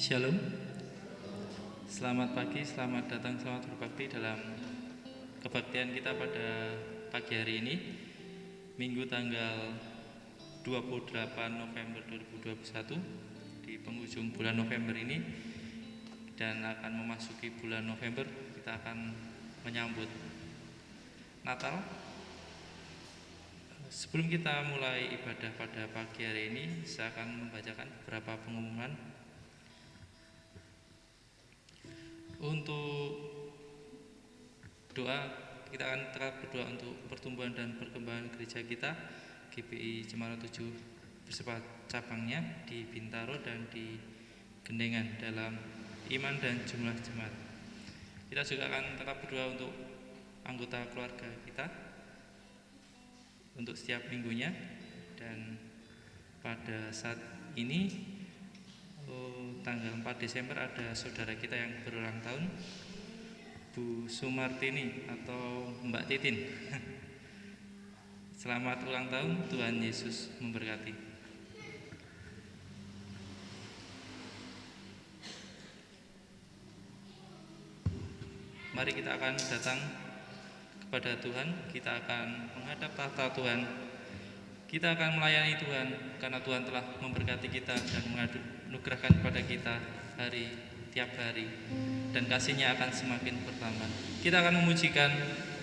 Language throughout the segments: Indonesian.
Shalom, selamat pagi, selamat datang, selamat berbakti dalam kebaktian kita pada pagi hari ini, Minggu tanggal 28 November 2021, di penghujung bulan November ini, dan akan memasuki bulan November, kita akan menyambut Natal. Sebelum kita mulai ibadah pada pagi hari ini, saya akan membacakan beberapa pengumuman. Untuk doa, kita akan tetap berdoa untuk pertumbuhan dan perkembangan gereja kita, GPI Cemara 7 beserta cabangnya di Bintaro dan di Gendengan dalam iman dan jumlah jemaat. Kita juga akan tetap berdoa untuk anggota keluarga kita untuk setiap minggunya, dan pada saat ini tanggal 4 Desember ada saudara kita yang berulang tahun, Bu Sumartini atau Mbak Titin. Selamat ulang tahun, Tuhan Yesus memberkati. Mari kita akan datang kepada Tuhan, kita akan menghadap tahta Tuhan, kita akan melayani Tuhan karena Tuhan telah memberkati kita dan menganugerahkan kepada kita tiap hari, dan kasih-Nya akan semakin bertambah. Kita akan memujikan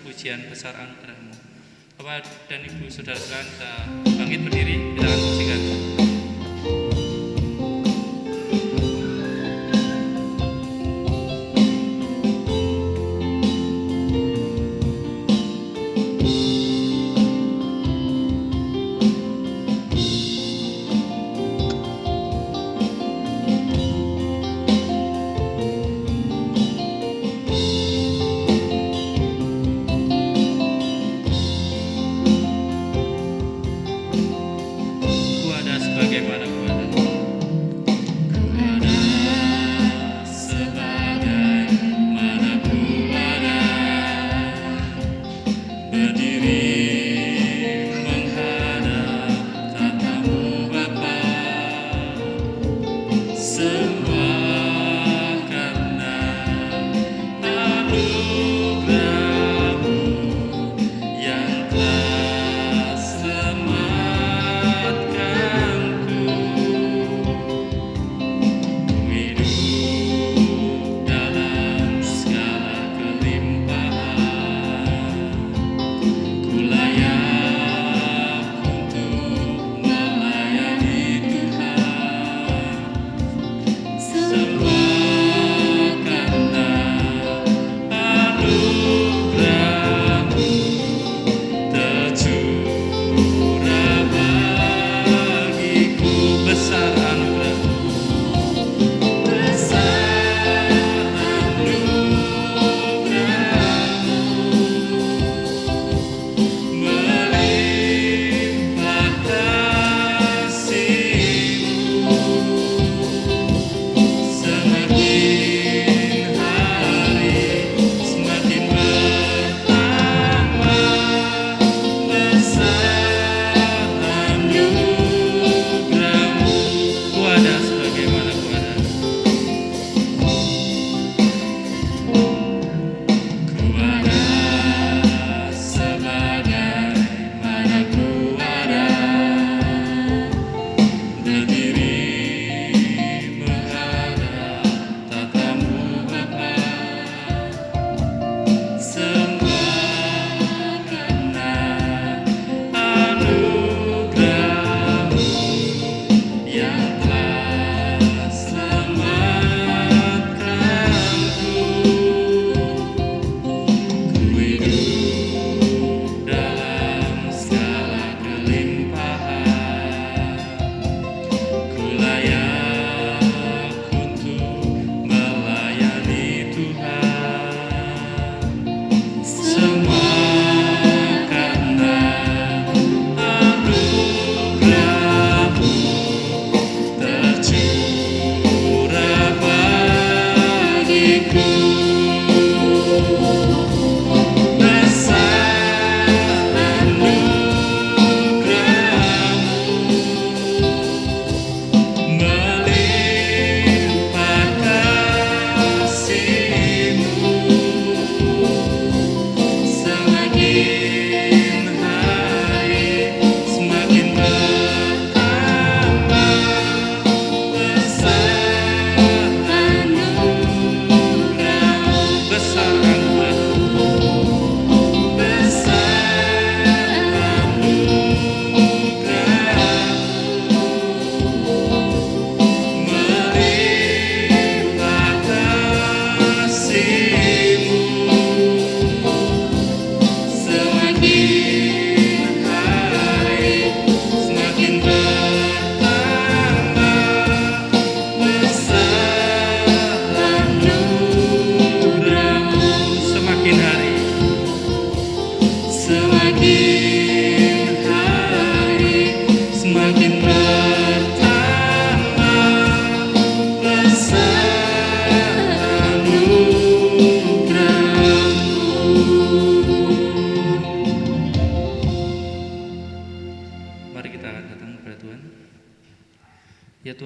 pujian besar anugerah-Mu. Bapak dan Ibu saudara-saudara, kita bangkit berdiri, kita akan memujikan. Ku ada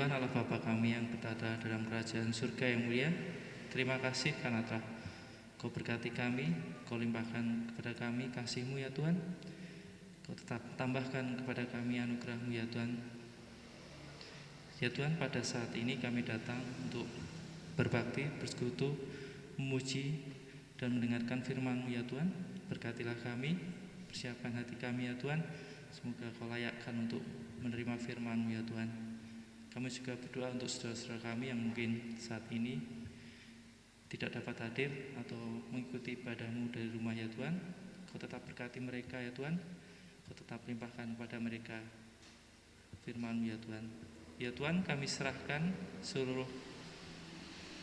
Allah Bapa kami yang berada dalam kerajaan surga yang mulia, terima kasih karena telah Kau berkati kami, Kau limpahkan kepada kami kasih-Mu ya Tuhan. Kau tetap tambahkan kepada kami anugerah-Mu ya Tuhan. Ya Tuhan, pada saat ini kami datang untuk berbakti, bersekutu, memuji, dan mendengarkan firman-Mu ya Tuhan. Berkatilah kami, persiapkan hati kami ya Tuhan. Semoga Kau layakkan untuk menerima firman-Mu ya Tuhan. Kami juga berdoa untuk saudara-saudara kami yang mungkin saat ini tidak dapat hadir atau mengikuti ibadah-Mu dari rumah ya Tuhan. Kau tetap berkati mereka ya Tuhan. Kau tetap limpahkan kepada mereka firman-Mu ya Tuhan. Ya Tuhan, kami serahkan seluruh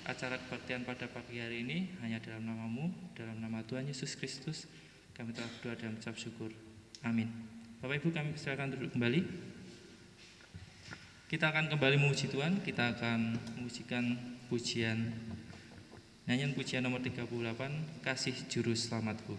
acara kebaktian pada pagi hari ini hanya dalam nama-Mu, dalam nama Tuhan Yesus Kristus. Kami telah berdoa dan mengucap syukur. Amin. Bapak Ibu, kami silakan duduk kembali. Kita akan kembali memuji Tuhan. Kita akan memujikan pujian, nyanyian pujian nomor 38, Kasih Juru Selamatku.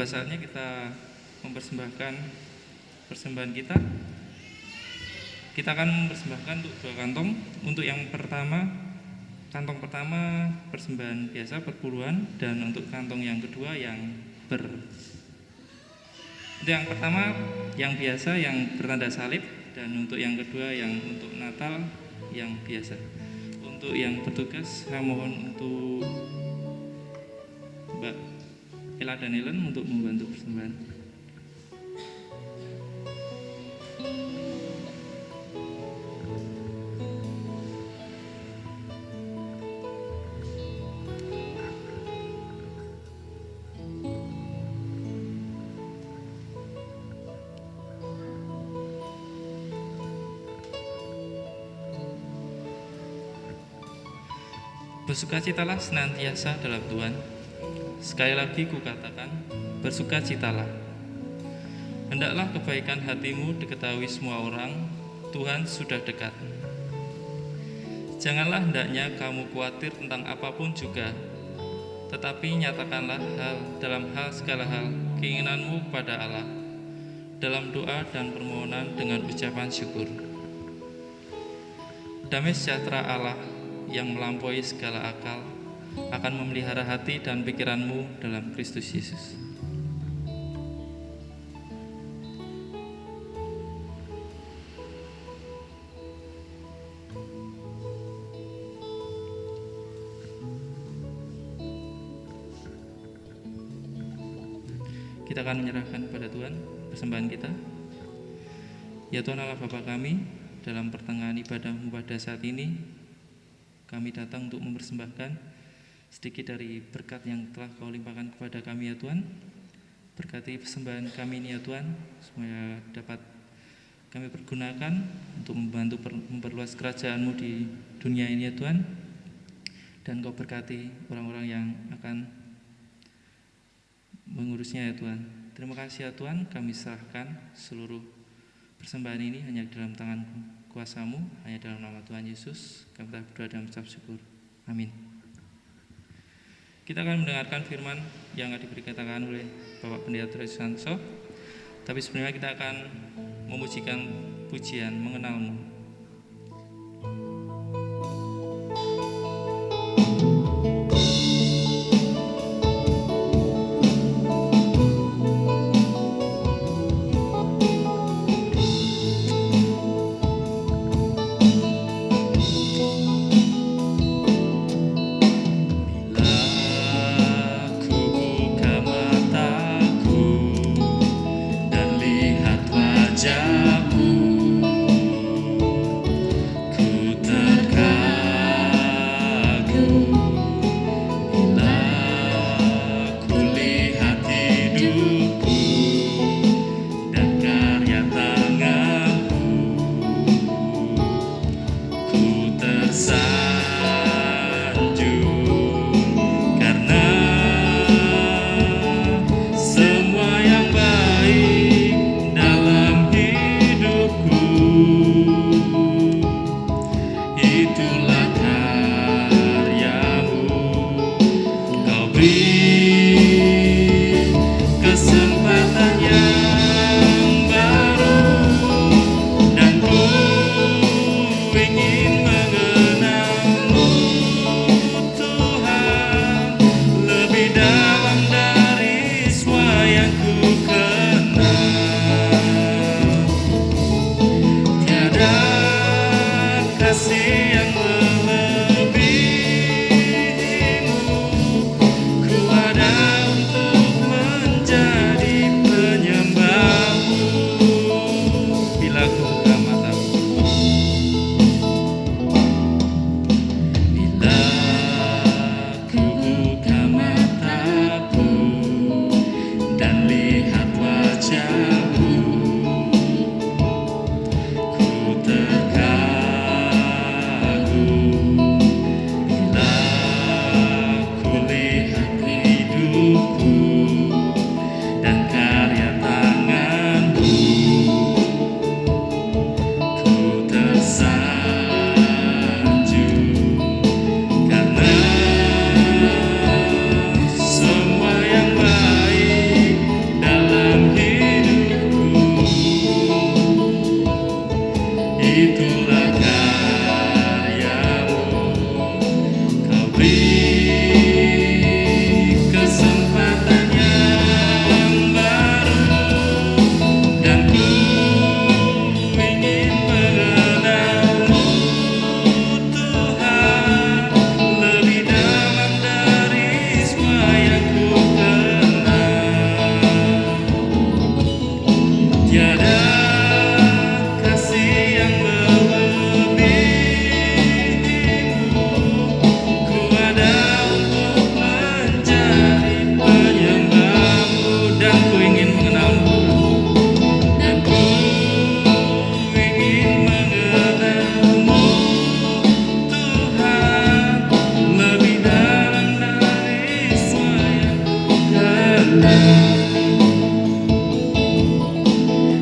Saatnya kita mempersembahkan persembahan kita. Kita akan mempersembahkan untuk 2 kantong. Untuk yang pertama, kantong pertama persembahan biasa perpuluhan, dan untuk kantong yang kedua untuk yang pertama yang biasa yang bertanda salib, dan untuk yang kedua yang untuk Natal yang biasa. Untuk yang bertugas, saya mohon untuk Mbak Ella dan Ellen untuk membantu persembahan. Bersukacitalah senantiasa dalam Tuhan. Sekali lagi kukatakan, bersukacitalah. Hendaklah kebaikan hatimu diketahui semua orang, Tuhan sudah dekat. Janganlah hendaknya kamu khawatir tentang apapun juga, tetapi nyatakanlah dalam segala hal keinginanmu kepada Allah, dalam doa dan permohonan dengan ucapan syukur. Damai sejahtera Allah yang melampaui segala akal akan memelihara hati dan pikiranmu dalam Kristus Yesus. Kita akan menyerahkan kepada Tuhan persembahan kita. Ya Tuhan Allah Bapa kami, dalam pertengahan ibadah-Mu pada saat ini, kami datang untuk mempersembahkan sedikit dari berkat yang telah Kau limpahkan kepada kami ya Tuhan. Berkati persembahan kami ini ya Tuhan, supaya dapat kami pergunakan untuk membantu memperluas kerajaan-Mu di dunia ini ya Tuhan. Dan Kau berkati orang-orang yang akan mengurusnya ya Tuhan. Terima kasih ya Tuhan, kami serahkan seluruh persembahan ini hanya dalam tangan kuasa-Mu, hanya dalam nama Tuhan Yesus kami telah berdoa dan mengucap syukur. Amin. Kita akan mendengarkan firman yang diberikan oleh Bapak Pendeta Sanso. Tapi sebelumnya kita akan memujikan pujian mengenal-Mu. Ku terkagum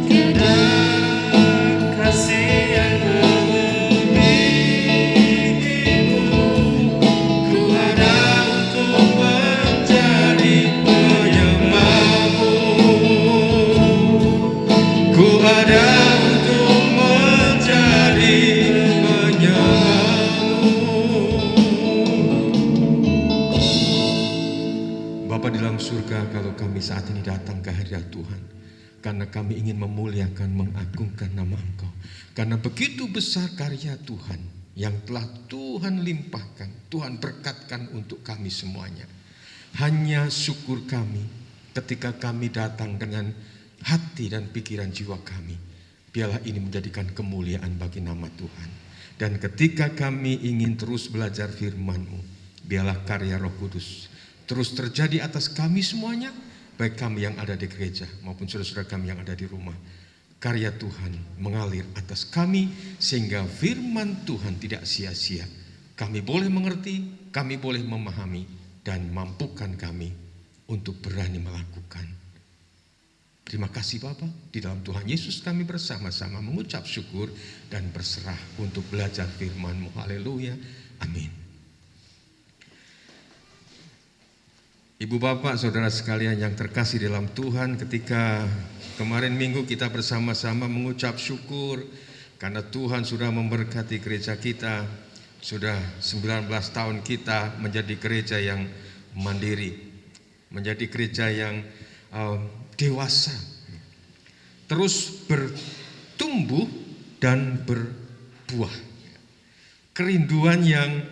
Tiada kasih yang melebihimu. Ku ada untuk menjadi penyembahmu. Ku ada untuk menjadi penyembahmu. Bapa di dalam surga, kalau kami saat ini datang ke hadirat Tuhan, karena kami ingin memuliakan, mengagungkan nama Engkau. Karena begitu besar karya Tuhan yang telah Tuhan limpahkan, Tuhan berkatkan untuk kami semuanya. Hanya syukur kami ketika kami datang dengan hati dan pikiran jiwa kami. Biarlah ini menjadikan kemuliaan bagi nama Tuhan. Dan ketika kami ingin terus belajar firman-Mu, biarlah karya Roh Kudus terus terjadi atas kami semuanya, baik kami yang ada di gereja maupun saudara-saudara kami yang ada di rumah. Karya Tuhan mengalir atas kami sehingga firman Tuhan tidak sia-sia. Kami boleh mengerti, kami boleh memahami, dan mampukan kami untuk berani melakukan. Terima kasih Bapa, di dalam Tuhan Yesus kami bersama-sama mengucap syukur dan berserah untuk belajar firman-Mu. Haleluya, amin. Ibu bapak saudara sekalian yang terkasih dalam Tuhan, ketika kemarin minggu kita bersama-sama mengucap syukur karena Tuhan sudah memberkati gereja kita. Sudah 19 tahun kita menjadi gereja yang mandiri, menjadi gereja yang dewasa, terus bertumbuh dan berbuah. Kerinduan yang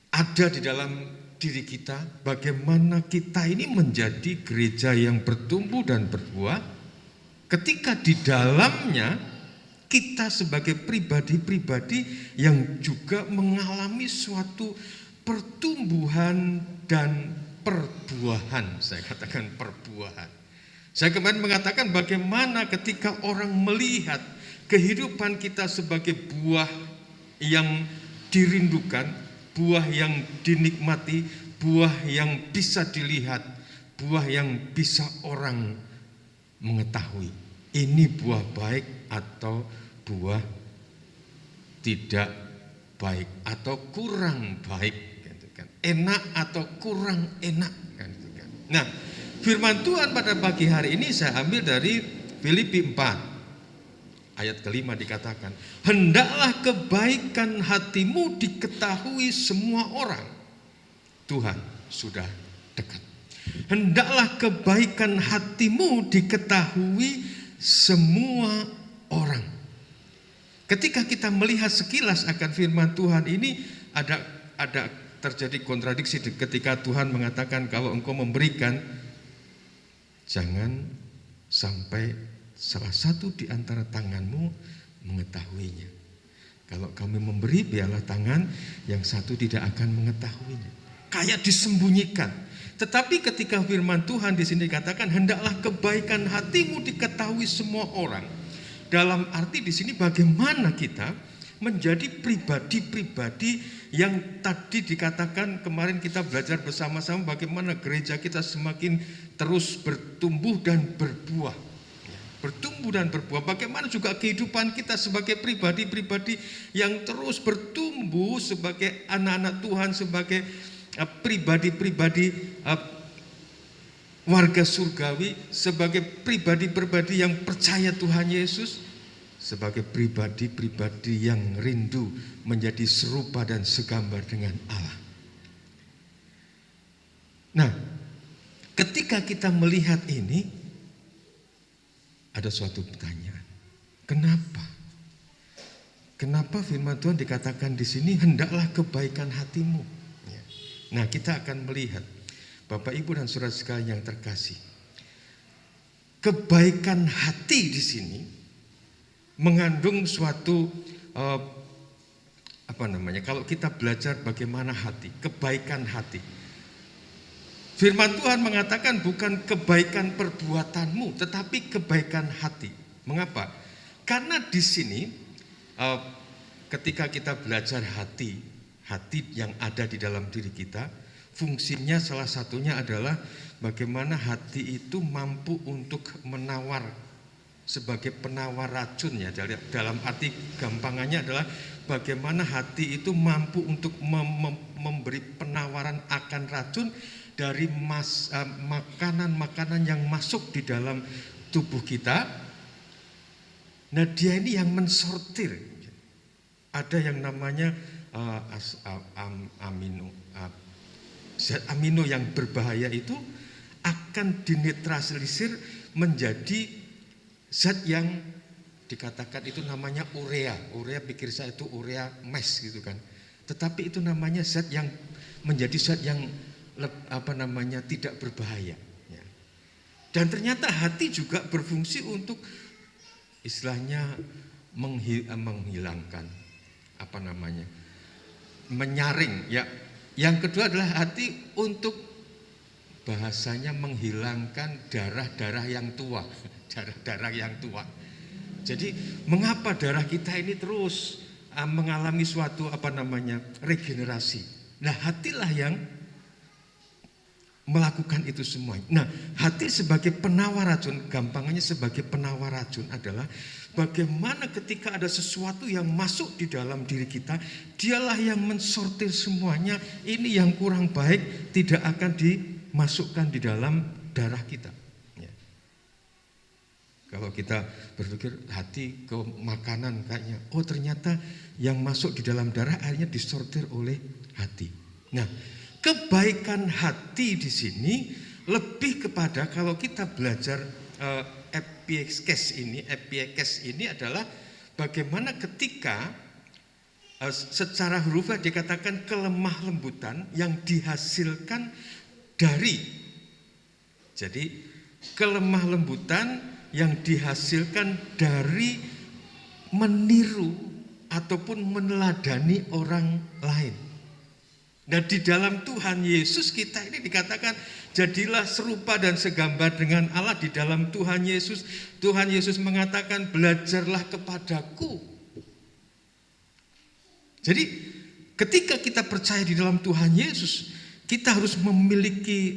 ada di dalam diri kita, bagaimana kita ini menjadi gereja yang bertumbuh dan berbuah, ketika di dalamnya kita sebagai pribadi-pribadi yang juga mengalami suatu pertumbuhan dan perbuahan. Saya katakan perbuahan. Saya kemarin mengatakan bagaimana ketika orang melihat kehidupan kita sebagai buah yang dirindukan, buah yang dinikmati, buah yang bisa dilihat, buah yang bisa orang mengetahui. Ini buah baik atau buah tidak baik atau kurang baik, gitu kan. Enak atau kurang enak, gitu kan. Nah, firman Tuhan pada pagi hari ini saya ambil dari Filipi 4. Ayat kelima dikatakan, hendaklah kebaikan hatimu diketahui semua orang. Tuhan sudah dekat. Hendaklah kebaikan hatimu diketahui semua orang. Ketika kita melihat sekilas akan firman Tuhan ini, ada terjadi kontradiksi ketika Tuhan mengatakan kalau engkau memberikan, jangan sampai salah satu di antara tanganmu mengetahuinya. Kalau kami memberi, biarlah tangan yang satu tidak akan mengetahuinya. Kayak disembunyikan. Tetapi ketika firman Tuhan di sini dikatakan hendaklah kebaikan hatimu diketahui semua orang. Dalam arti di sini bagaimana kita menjadi pribadi-pribadi yang tadi dikatakan kemarin kita belajar bersama-sama bagaimana gereja kita semakin terus bertumbuh dan berbuah. Bertumbuh dan berbuah. Bagaimana juga kehidupan kita sebagai pribadi-pribadi yang terus bertumbuh sebagai anak-anak Tuhan, sebagai pribadi-pribadi warga surgawi, sebagai pribadi-pribadi yang percaya Tuhan Yesus, sebagai pribadi-pribadi yang rindu menjadi serupa dan segambar dengan Allah. Nah, ketika kita melihat ini, ada suatu pertanyaan. Kenapa? Kenapa firman Tuhan dikatakan di sini hendaklah kebaikan hatimu? Nah, kita akan melihat Bapak Ibu dan saudara sekalian yang terkasih. Kebaikan hati di sini mengandung suatu kalau kita belajar bagaimana hati, kebaikan hati. Firman Tuhan mengatakan bukan kebaikan perbuatanmu, tetapi kebaikan hati. Mengapa? Karena di sini ketika kita belajar hati yang ada di dalam diri kita, fungsinya salah satunya adalah bagaimana hati itu mampu untuk menawar, sebagai penawar racun ya. Dalam arti gampangannya adalah bagaimana hati itu mampu untuk memberi penawaran akan racun dari makanan-makanan yang masuk di dalam tubuh kita. Nah, dia ini yang mensortir. Ada yang namanya zat amino yang berbahaya itu akan dinetralisir menjadi zat yang dikatakan itu namanya urea. Urea pikir saya itu urea mes gitu kan. Tetapi itu namanya zat yang menjadi zat yang tidak berbahaya. Ya. Dan ternyata hati juga berfungsi untuk istilahnya menghilangkan menyaring ya. Yang kedua adalah hati untuk bahasanya menghilangkan darah-darah yang tua, darah-darah yang tua. Jadi mengapa darah kita ini terus mengalami suatu regenerasi. Nah, hatilah yang melakukan itu semua. Nah, hati sebagai penawar racun, gampangannya sebagai penawar racun adalah bagaimana ketika ada sesuatu yang masuk di dalam diri kita, dialah yang mensortir semuanya. Ini yang kurang baik tidak akan dimasukkan di dalam darah kita. Ya. Kalau kita berpikir hati ke makanan kayaknya, oh ternyata yang masuk di dalam darah akhirnya disortir oleh hati. Nah, kebaikan hati di sini lebih kepada kalau kita belajar epikes ini adalah bagaimana ketika secara hurufiah dikatakan kelemah lembutan yang dihasilkan dari, jadi kelemah lembutan yang dihasilkan dari meniru ataupun meneladani orang lain. Nah, di dalam Tuhan Yesus kita ini dikatakan jadilah serupa dan segambar dengan Allah di dalam Tuhan Yesus. Tuhan Yesus mengatakan belajarlah kepadaku. Jadi ketika kita percaya di dalam Tuhan Yesus, kita harus memiliki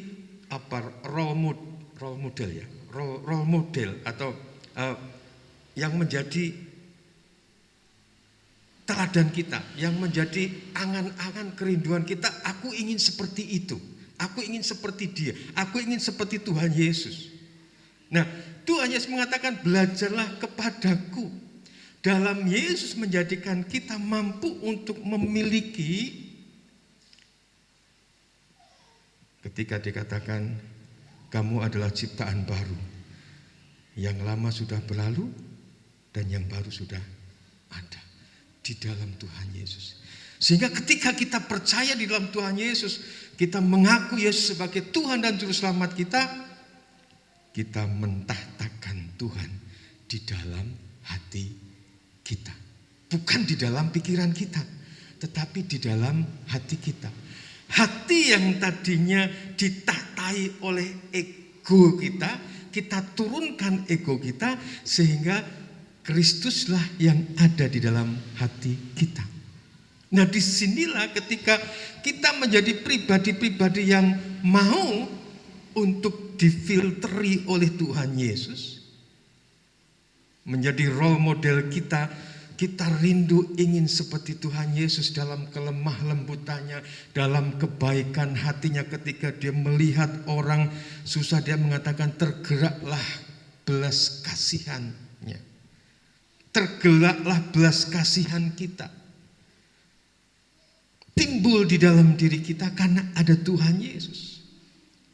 role model atau yang menjadi teladan kita, yang menjadi angan-angan kerinduan kita. Aku ingin seperti itu, aku ingin seperti dia, aku ingin seperti Tuhan Yesus. Nah, Tuhan Yesus mengatakan belajarlah kepadaku. Dalam Yesus menjadikan kita mampu untuk memiliki, ketika dikatakan kamu adalah ciptaan baru, yang lama sudah berlalu dan yang baru sudah ada di dalam Tuhan Yesus. Sehingga ketika kita percaya di dalam Tuhan Yesus, kita mengaku Yesus sebagai Tuhan dan Juru Selamat kita mentahtakan Tuhan di dalam hati kita. Bukan di dalam pikiran kita, tetapi di dalam hati kita. Hati yang tadinya ditahtai oleh ego kita turunkan ego kita sehingga Kristuslah yang ada di dalam hati kita. Nah, disinilah ketika kita menjadi pribadi-pribadi yang mau untuk difilteri oleh Tuhan Yesus, menjadi role model kita. Kita rindu ingin seperti Tuhan Yesus dalam kelemah lembutannya, dalam kebaikan hatinya. Ketika dia melihat orang susah, dia mengatakan tergeraklah belas kasihannya. Tergeraklah belas kasihan kita. Timbul di dalam diri kita karena ada Tuhan Yesus.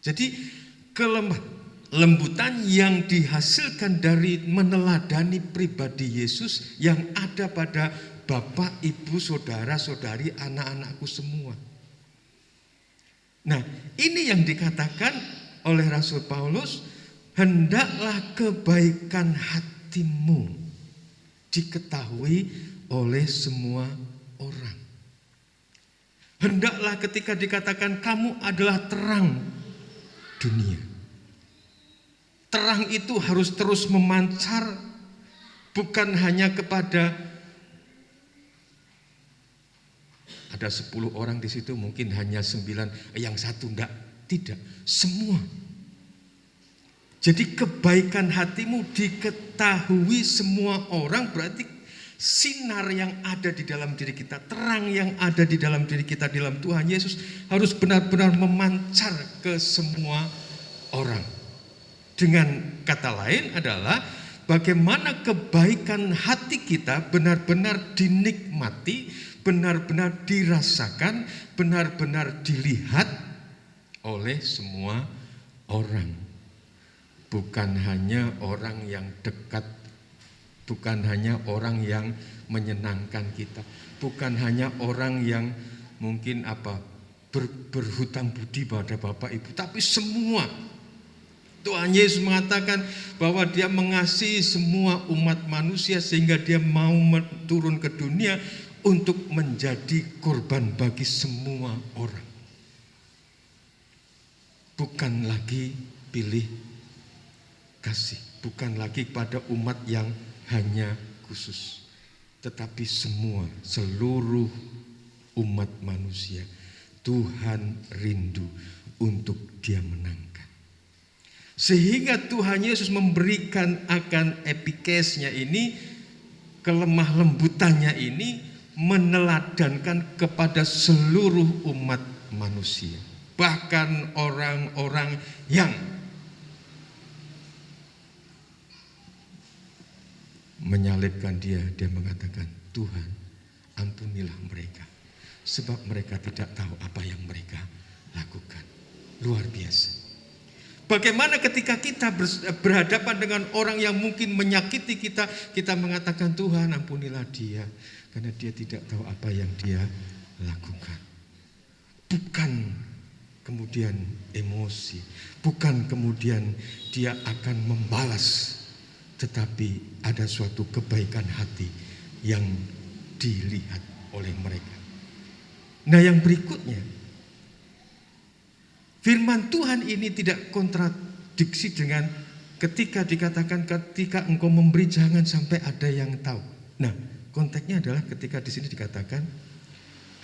Jadi kelemah lembutan yang dihasilkan dari meneladani pribadi Yesus yang ada pada Bapak, Ibu, Saudara, Saudari, anak-anakku semua. Nah, ini yang dikatakan oleh Rasul Paulus, hendaklah kebaikan hatimu diketahui oleh semua orang. Hendaklah ketika dikatakan kamu adalah terang dunia. Terang itu harus terus memancar, bukan hanya kepada Ada 10 orang di situ, mungkin hanya 9, yang satu enggak. Tidak, semua. Jadi kebaikan hatimu diketahui semua orang, berarti sinar yang ada di dalam diri kita, terang yang ada di dalam diri kita dalam Tuhan Yesus harus benar-benar memancar ke semua orang. Dengan kata lain adalah bagaimana kebaikan hati kita benar-benar dinikmati, benar-benar dirasakan, benar-benar dilihat oleh semua orang. Bukan hanya orang yang dekat, bukan hanya orang yang menyenangkan kita, bukan hanya orang yang mungkin berhutang budi pada Bapak Ibu, tapi semua. Tuhan Yesus mengatakan bahwa Dia mengasihi semua umat manusia sehingga Dia mau turun ke dunia untuk menjadi korban bagi semua orang. Bukan lagi pilih kasih, bukan lagi pada umat yang hanya khusus, tetapi semua, seluruh umat manusia Tuhan rindu untuk Dia menangkan. Sehingga Tuhan Yesus memberikan akan epikesnya ini, kelemah lembutannya ini, meneladankan kepada seluruh umat manusia. Bahkan orang-orang yang menyalibkan dia mengatakan, Tuhan ampunilah mereka, sebab mereka tidak tahu apa yang mereka lakukan. Luar biasa. Bagaimana ketika kita berhadapan dengan orang yang mungkin menyakiti kita, kita mengatakan Tuhan ampunilah dia, karena dia tidak tahu apa yang dia lakukan. Bukan kemudian emosi, bukan kemudian dia akan membalas, tetapi ada suatu kebaikan hati yang dilihat oleh mereka. Nah, yang berikutnya, firman Tuhan ini tidak kontradiksi dengan ketika dikatakan ketika engkau memberi jangan sampai ada yang tahu. Nah, konteksnya adalah ketika di sini dikatakan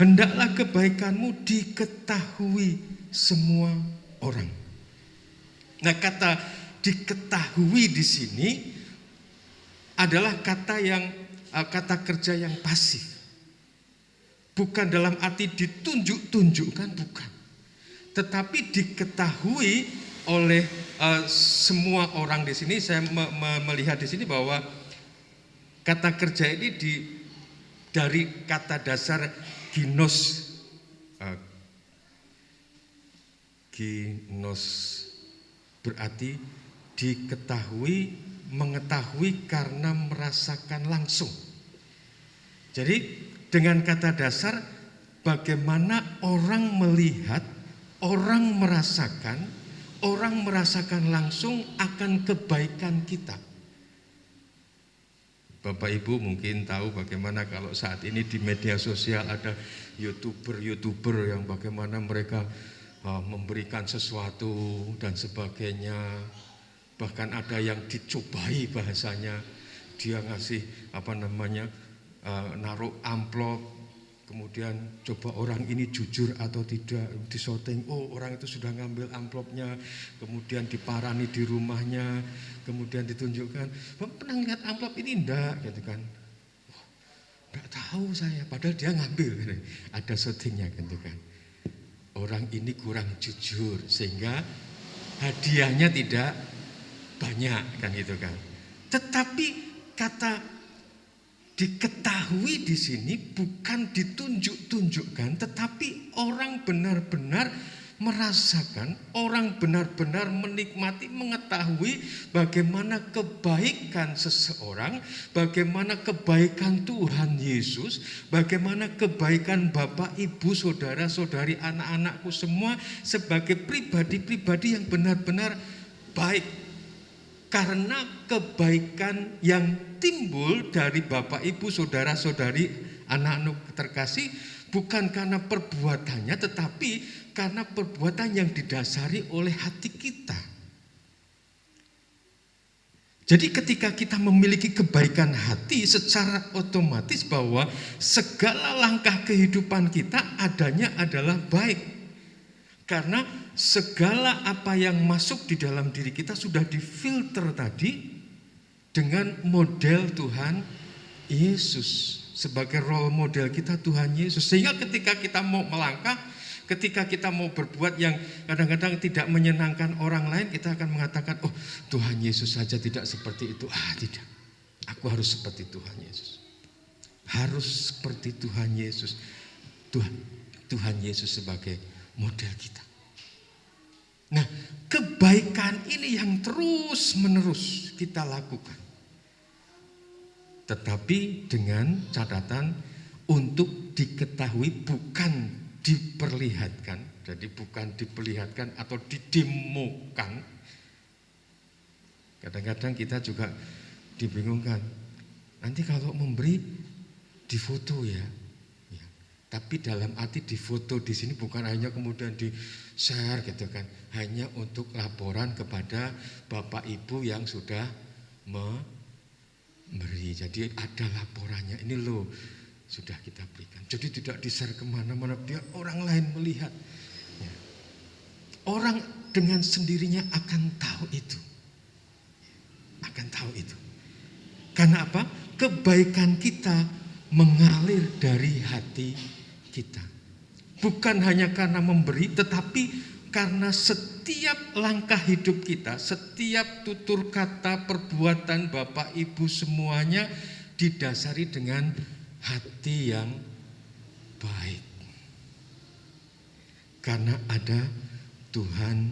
hendaklah kebaikanmu diketahui semua orang. Nah, kata diketahui di sini adalah kata kerja yang pasif. Bukan dalam arti ditunjuk-tunjukkan, bukan. Tetapi diketahui oleh semua orang di sini. Saya melihat di sini bahwa kata kerja ini dari kata dasar ginos, berarti diketahui, mengetahui karena merasakan langsung. Jadi dengan kata dasar bagaimana orang melihat, orang merasakan langsung akan kebaikan kita. Bapak Ibu mungkin tahu bagaimana kalau saat ini di media sosial ada YouTuber yang bagaimana mereka memberikan sesuatu dan sebagainya. Bahkan ada yang dicobai bahasanya, dia ngasih naruh amplop, kemudian coba orang ini jujur atau tidak, disyuting, oh orang itu sudah ngambil amplopnya, kemudian diparani di rumahnya, kemudian ditunjukkan, pernah lihat amplop ini enggak, gitu kan. Enggak tahu saya, padahal dia ngambil, ada syutingnya, gitu kan. Orang ini kurang jujur sehingga hadiahnya tidak banyak, kan gitu kan. Tetapi kata diketahui di sini bukan ditunjuk-tunjukkan, tetapi orang benar-benar merasakan, orang benar-benar menikmati, mengetahui bagaimana kebaikan seseorang, bagaimana kebaikan Tuhan Yesus, bagaimana kebaikan Bapak, Ibu, saudara-saudari, anak-anakku semua sebagai pribadi-pribadi yang benar-benar baik. Karena kebaikan yang timbul dari Bapak, Ibu, saudara-saudari, anak-anak terkasih bukan karena perbuatannya, tetapi karena perbuatan yang didasari oleh hati kita. Jadi ketika kita memiliki kebaikan hati, secara otomatis bahwa segala langkah kehidupan kita adanya adalah baik. Karena segala apa yang masuk di dalam diri kita sudah difilter tadi dengan model Tuhan Yesus. Sebagai role model kita Tuhan Yesus. Sehingga ketika kita mau melangkah, ketika kita mau berbuat yang kadang-kadang tidak menyenangkan orang lain, kita akan mengatakan, oh Tuhan Yesus saja tidak seperti itu. Tidak, aku harus seperti Tuhan Yesus. Harus seperti Tuhan Yesus. Tuhan Yesus sebagai model kita. Nah, kebaikan ini yang terus menerus kita lakukan. Tetapi dengan catatan untuk diketahui, bukan diperlihatkan. Jadi bukan diperlihatkan atau didemokan. Kadang-kadang kita juga dibingungkan. Nanti kalau memberi difoto ya. Tapi dalam arti difoto di sini bukan hanya kemudian di share gitu kan. Hanya untuk laporan kepada Bapak Ibu yang sudah memberi. Jadi ada laporannya. Ini loh sudah kita berikan. Jadi tidak di-share kemana-mana, biar orang lain melihat. Ya. Orang dengan sendirinya akan tahu itu. Akan tahu itu. Karena apa? Kebaikan kita mengalir dari hati kita. Bukan hanya karena memberi, tetapi karena setiap langkah hidup kita, setiap tutur kata, perbuatan Bapak Ibu semuanya didasari dengan hati yang baik. Karena ada Tuhan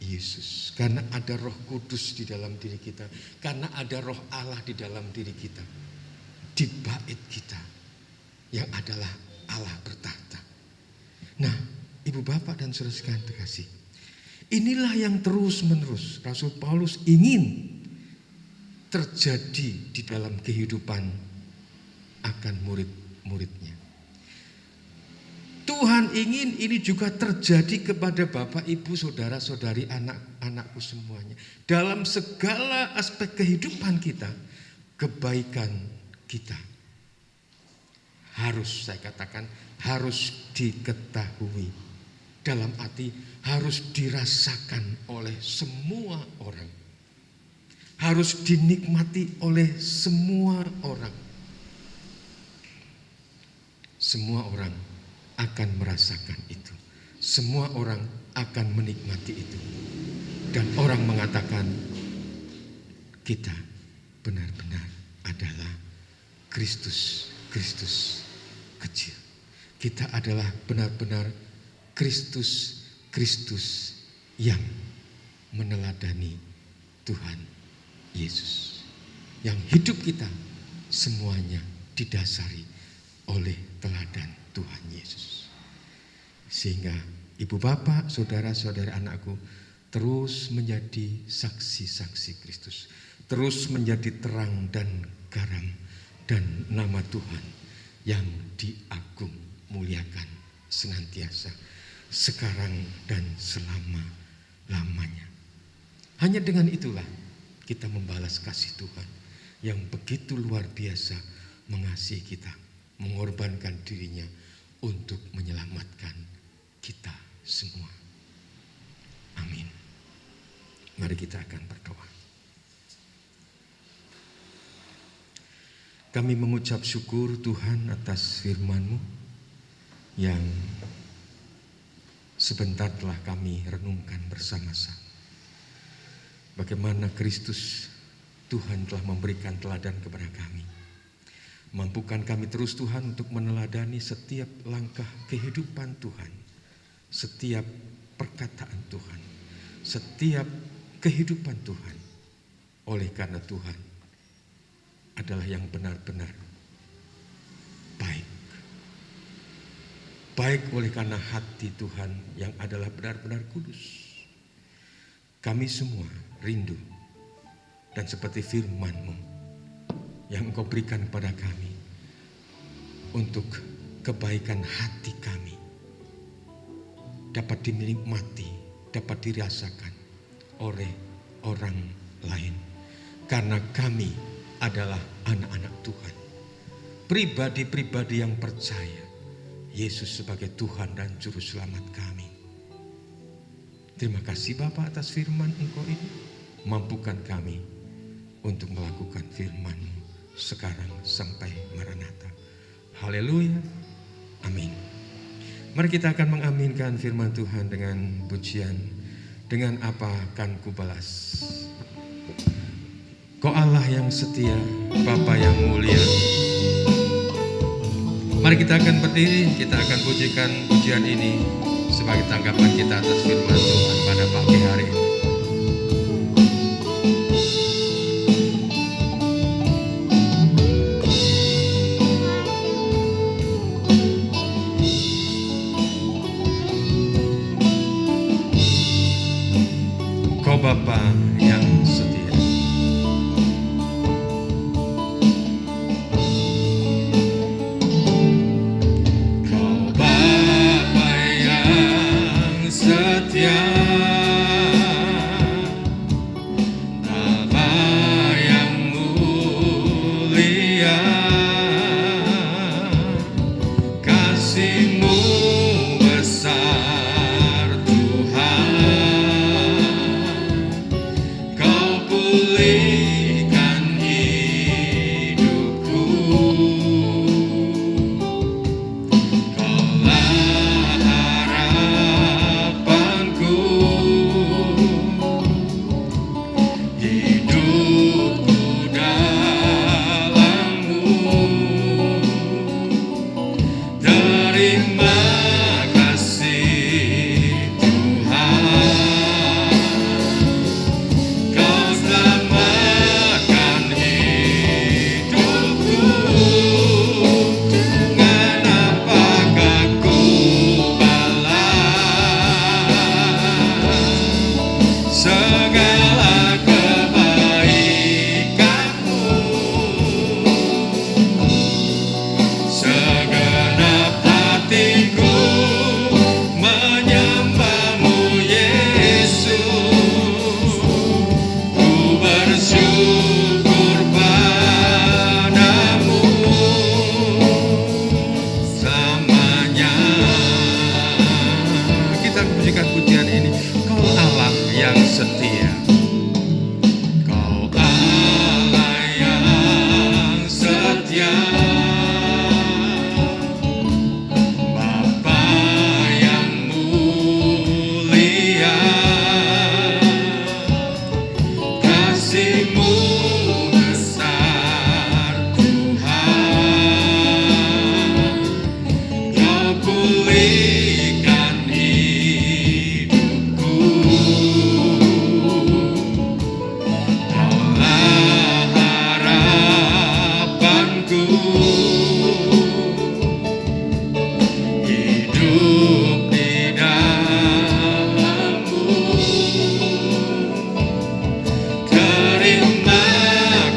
Yesus, karena ada Roh Kudus di dalam diri kita, karena ada Roh Allah di dalam diri kita, di bait kita yang adalah Allah bertahta. Nah, Ibu Bapak dan Saudara sekalian terkasih, inilah yang terus menerus Rasul Paulus ingin terjadi di dalam kehidupan akan murid-muridnya. Tuhan ingin ini juga terjadi kepada Bapak, Ibu, Saudara-saudari, anak-anakku semuanya. Dalam segala aspek kehidupan kita, kebaikan kita harus, saya katakan, harus diketahui. Dalam arti harus dirasakan oleh semua orang. Harus dinikmati oleh semua orang. Semua orang akan merasakan itu. Semua orang akan menikmati itu. Dan orang mengatakan, kita benar-benar adalah Kristus kecil. Kita adalah benar-benar Kristus yang meneladani Tuhan Yesus. Yang hidup kita semuanya didasari oleh teladan Tuhan Yesus. Sehingga Ibu Bapak, Saudara-saudara anakku terus menjadi saksi-saksi Kristus. Terus menjadi terang dan garam dan nama Tuhan yang diagung muliakan senantiasa, sekarang dan selama-lamanya. Hanya dengan itulah kita membalas kasih Tuhan yang begitu luar biasa mengasihi kita, mengorbankan dirinya untuk menyelamatkan kita semua. Amin. Mari kita akan berdoa. Kami mengucap syukur Tuhan atas firman-Mu yang sebentar telah kami renungkan bersama-sama. Bagaimana Kristus Tuhan telah memberikan teladan kepada kami. Mampukan kami terus Tuhan untuk meneladani setiap langkah kehidupan Tuhan. Setiap perkataan Tuhan. Setiap kehidupan Tuhan. Oleh karena Tuhan adalah yang benar-benar baik. Baik oleh karena hati Tuhan yang adalah benar-benar kudus. Kami semua rindu dan seperti firman-Mu yang Engkau berikan kepada kami untuk kebaikan hati kami dapat dinikmati, dapat dirasakan oleh orang lain. karena kami adalah anak-anak Tuhan. Pribadi-pribadi yang percaya Yesus sebagai Tuhan dan Juru Selamat kami. Terima kasih Bapa atas firman Engkau ini. Mampukan kami untuk melakukan firman-Mu sekarang sampai Maranatha. Haleluya. Amin. Mari kita akan mengaminkan firman Tuhan dengan pujian. Dengan apa akan kubalas? Kau Allah yang setia, Bapa yang mulia. Mari kita akan berdiri, kita akan pujikan pujian ini sebagai tanggapan kita atas firman Tuhan pada pagi hari ini. Kau Bapa yang setia. Kau Bapa yang setia, Bapa yang mulia, kasih-Mu besar Tuhan. Kau pulihkan hidupku, Kaulah harapanku, hidupku dalam-Mu. Terima kasih Tuhan, Kau selamatkan hidupku. Dengan apakah ku balas segala kebaikan-Mu? Segenap hatiku menyembah-Mu Yesus. Ku bersyukur padamu selamanya. Kita pujikan pujian ini. Kau Allah yang setia. Kau Allah yang setia, Bapa yang mulia, kasih-Mu besar Tuhan. Kau pulihkan hidupku, Kaulah harapanku, hidup di dalam-Mu. Terima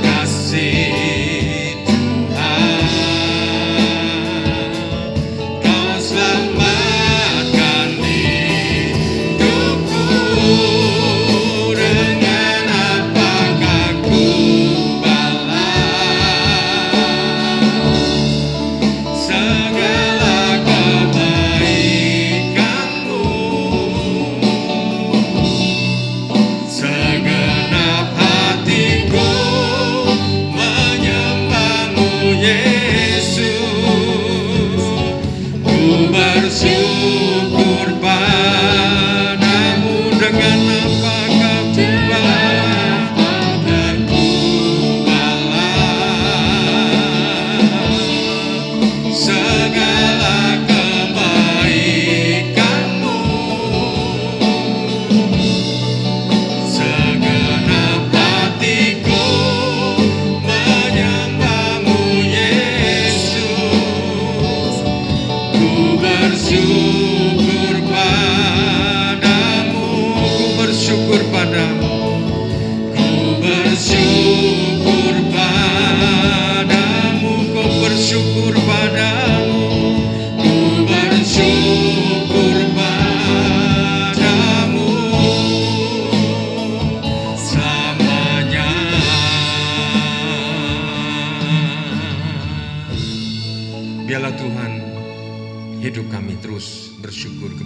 kasih Tuhan, Kau selamatkan hidupku. Dengan apakah ku balas segala kebaikan-Mu? Segenap hatiku menyembah-Mu Yesus. Ku bersyukur padamu. Dengan apakah ku balas segala kebaikan-Mu? Segenap hatiku menyembah-Mu Yesus. Ku bersyukur padamu. Ku bersyukur padamu. Ku bersyukur padamu. Ku bersyukur padamu. Ku bersyukur padamu selamanya.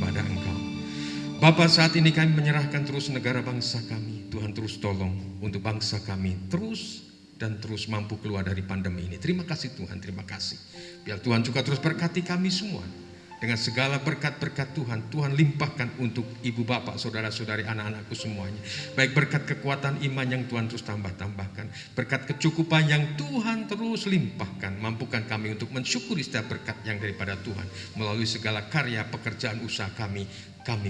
kepada Engkau. Bapa, saat ini kami menyerahkan terus negara bangsa kami. Tuhan terus tolong untuk bangsa kami terus dan terus mampu keluar dari pandemi ini. Terima kasih Tuhan, terima kasih. Biar Tuhan juga terus berkati kami semua. Dengan segala berkat-berkat Tuhan, Tuhan limpahkan untuk ibu bapak, saudara-saudari, anak-anakku semuanya. Baik berkat kekuatan iman yang Tuhan terus tambahkan, berkat kecukupan yang Tuhan terus limpahkan. Mampukan kami untuk mensyukuri setiap berkat yang daripada Tuhan. Melalui segala karya pekerjaan usaha kami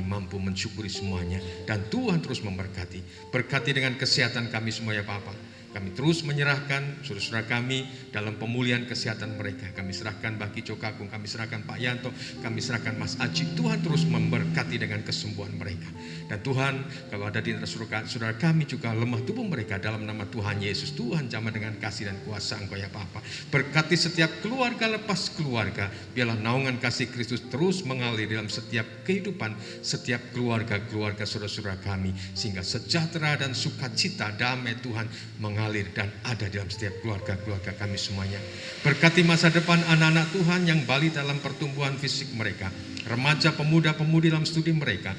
mampu mensyukuri semuanya. Dan Tuhan terus memberkati. Berkati dengan kesehatan kami semua ya Bapak. Kami terus menyerahkan saudara-saudara kami dalam pemulihan kesehatan mereka. Kami serahkan Bagi Cokakung, kami serahkan Pak Yanto, kami serahkan Mas Aji. Tuhan terus memberkati dengan kesembuhan mereka. Dan Tuhan, kalau ada di antara saudara kami juga lemah tubuh mereka, dalam nama Tuhan Yesus, Tuhan jamah dengan kasih dan kuasa Engkau ya Bapa. Berkati setiap keluarga lepas keluarga. Biarlah naungan kasih Kristus terus mengalir dalam setiap kehidupan, setiap keluarga-keluarga saudara-saudara kami. Sehingga sejahtera dan sukacita, damai Tuhan mengalir dan ada dalam setiap keluarga-keluarga kami semuanya. Berkati masa depan anak-anak Tuhan yang balita dalam pertumbuhan fisik mereka, remaja, pemuda-pemudi dalam studi mereka,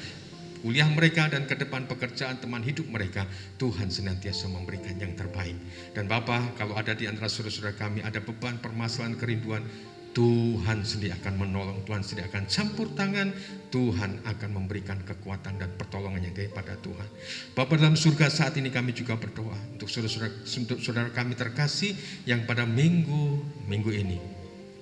kuliah mereka, dan ke depan pekerjaan teman hidup mereka. Tuhan senantiasa memberikan yang terbaik. Dan Bapa, kalau ada di antara saudara-saudara kami ada beban, permasalahan, kerinduan, Tuhan sendiri akan menolong, Tuhan sendiri akan campur tangan, Tuhan akan memberikan kekuatan dan pertolongan yang daripada Tuhan. Bapa dalam surga, saat ini kami juga berdoa untuk saudara kami terkasih yang pada minggu ini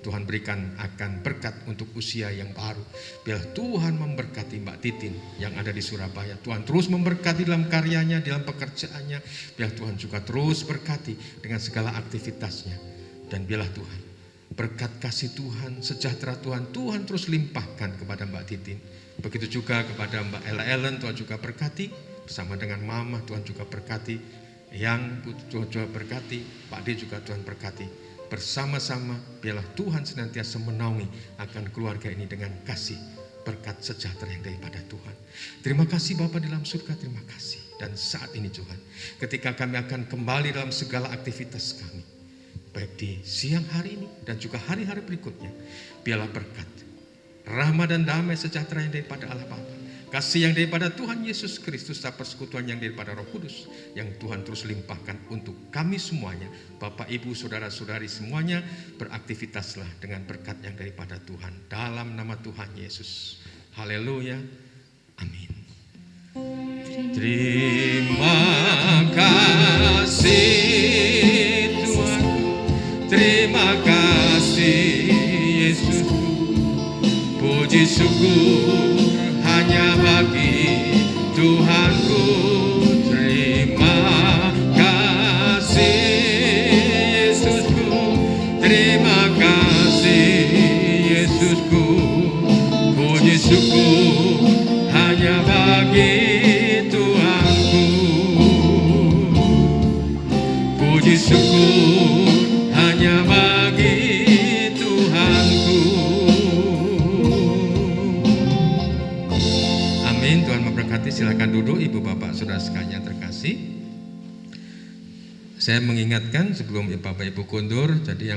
Tuhan berikan akan berkat untuk usia yang baru. Biar Tuhan memberkati Mbak Titin yang ada di Surabaya. Tuhan terus memberkati dalam karyanya, dalam pekerjaannya. Biar Tuhan juga terus berkati dengan segala aktivitasnya. Dan biarlah Tuhan berkat kasih Tuhan, sejahtera Tuhan, Tuhan terus limpahkan kepada Mbak Titin. Begitu juga kepada Mbak Ellen, Tuhan juga berkati. Bersama dengan Mama, Tuhan juga berkati. Yang Tuhan juga berkati, Pak D juga Tuhan berkati. Bersama-sama, biarlah Tuhan senantiasa menaungi akan keluarga ini dengan kasih, berkat sejahtera yang daripada Tuhan. Terima kasih Bapa dalam surga, terima kasih. Dan saat ini Tuhan, ketika kami akan kembali dalam segala aktivitas kami, baik di siang hari ini dan juga hari-hari berikutnya, biarlah berkat, rahmat dan damai sejahtera yang daripada Allah Bapa, kasih yang daripada Tuhan Yesus Kristus, dan persekutuan yang daripada Roh Kudus, yang Tuhan terus limpahkan untuk kami semuanya. Bapak, Ibu, saudara-saudari semuanya, beraktivitaslah dengan berkat yang daripada Tuhan. Dalam nama Tuhan Yesus. Haleluya. Amin. Terima kasih Tuhan. Terima kasih Yesusku, puji syukur hanya bagi Tuhanku. Terima kasih Yesusku, terima kasih Yesusku, puji syukur hanya bagi Tuhanku. Puji syukur hanya bagi Tuhanku. Amin. Tuhan memberkati. Silakan duduk Ibu Bapak Saudara sekalian terkasih. Saya mengingatkan sebelum Bapak Ibu kundur, jadi yang